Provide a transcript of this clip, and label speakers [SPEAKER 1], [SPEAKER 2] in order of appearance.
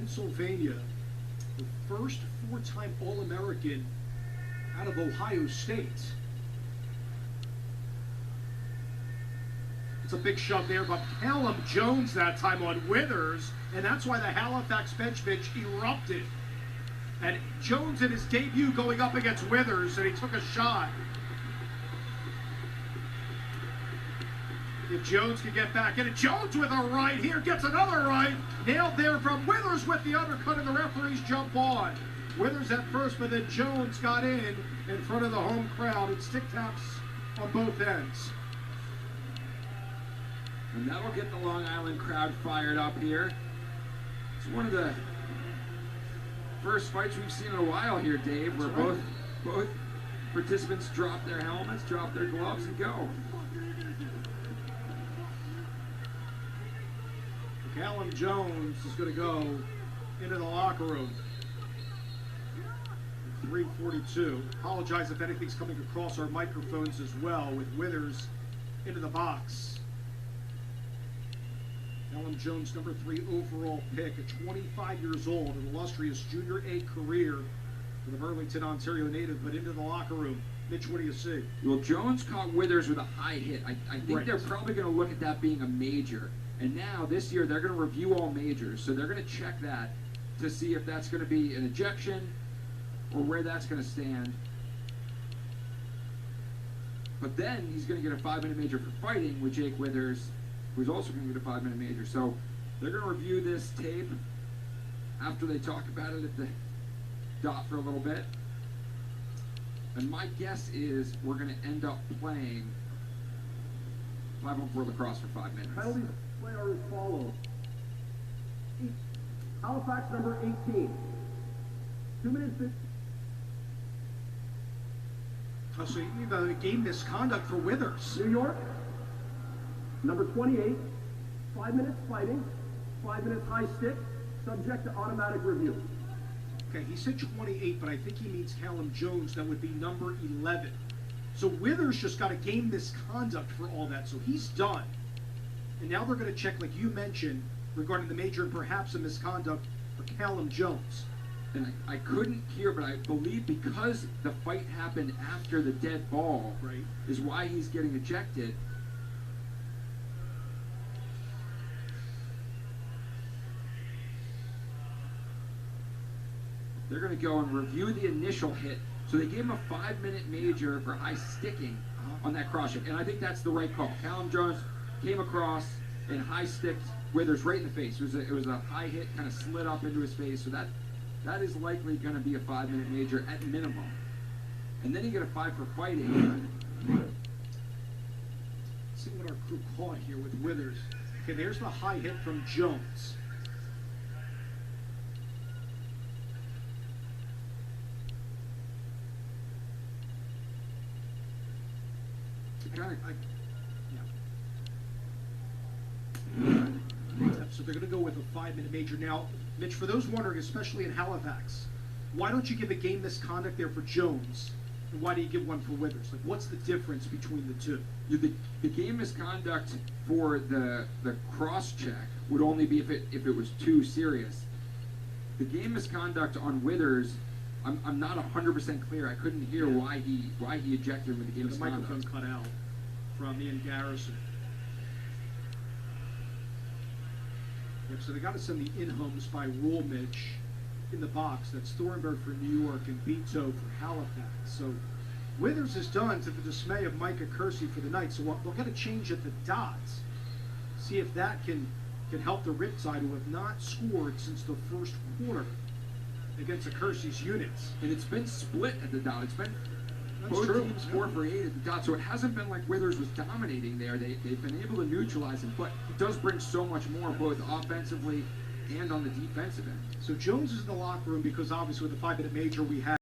[SPEAKER 1] Pennsylvania, the first four-time All-American out of Ohio State. It's a big shove there by Callum Jones that time on Withers, and that's why the Halifax bench erupted. And Jones in his debut going up against Withers, and he took a shot. If Jones can get back in it, Jones with a right here, gets another right. Nailed there from Withers with the undercut, and the referees jump on. Withers at first, but then Jones got in front of the home crowd, and stick taps on both ends.
[SPEAKER 2] And that'll get the Long Island crowd fired up here. It's one of the first fights we've seen in a while here, Dave, where both participants drop their helmets, drop their gloves, and go.
[SPEAKER 1] Callum Jones is going to go into the locker room. 3:42. Apologize if anything's coming across our microphones as well, with Withers into the box. Callum Jones, number 3 overall pick, at 25 years old, an illustrious junior A career for the Burlington, Ontario native, but into the locker room. Mitch, what do you see?
[SPEAKER 2] Well, Jones caught Withers with a high hit. I think they're probably going to look at that being a major. And now, this year, they're going to review all majors. So they're going to check that to see if that's going to be an ejection or where that's going to stand. But then he's going to get a 5-minute major for fighting with Jake Withers, who's also going to get a 5-minute major. So they're going to review this tape after they talk about it at the dot for a little bit. And my guess is we're going to end up playing 5-on-4 lacrosse for 5 minutes.
[SPEAKER 3] Penalties play are as follows. Halifax number 18. 2 minutes.
[SPEAKER 1] So you have a game misconduct for Withers.
[SPEAKER 3] New York, number 28. 5 minutes fighting, 5 minutes high stick, subject to automatic review.
[SPEAKER 1] Okay, he said 28, but I think he means Callum Jones. That would be number 11. So Withers just got a game misconduct for all that, so he's done. And now they're going to check, like you mentioned, regarding the major and perhaps a misconduct for Callum Jones.
[SPEAKER 2] And I couldn't hear, but I believe because the fight happened after the dead ball,
[SPEAKER 1] right,
[SPEAKER 2] is why he's getting ejected. They're going to go and review the initial hit. So they gave him a 5-minute major for high sticking on that cross check. And I think that's the right call. Callum Jones came across and high sticked Withers right in the face. It was a high hit, kind of slid up into his face. So that is likely going to be a 5-minute major at minimum. And then you get a 5 for fighting.
[SPEAKER 1] Let's see what our crew caught here with Withers. Okay, there's the high hit from Jones. So they're going to go with a 5-minute major. Now, Mitch, for those wondering, especially in Halifax, why don't you give a game misconduct there for Jones, and why do you give one for Withers? Like, what's the difference between the two?
[SPEAKER 2] The game misconduct for the cross check would only be if it was too serious. The game misconduct on Withers, I'm not 100% clear. I couldn't hear why he ejected him with the game misconduct.
[SPEAKER 1] The microphone cut out from Ian Garrison. Yep, so they got to send the in-homes by rule, Mitch, in the box. That's Thornburg for New York and Beto for Halifax. So Withers is done, to the dismay of Micah Kersey for the night. So we'll get a change at the dots. See if that can help the Riptide, who have not scored since the first quarter against the Kersey's units.
[SPEAKER 2] And it's been split at the dot. It's been
[SPEAKER 1] That's
[SPEAKER 2] both
[SPEAKER 1] true.
[SPEAKER 2] teams 4 for 8 at the dot. So it hasn't been like Withers was dominating there. They've been able to neutralize him, but he does bring so much more, both offensively and on the defensive end.
[SPEAKER 1] So Jones is in the locker room because obviously with the 5-minute major we had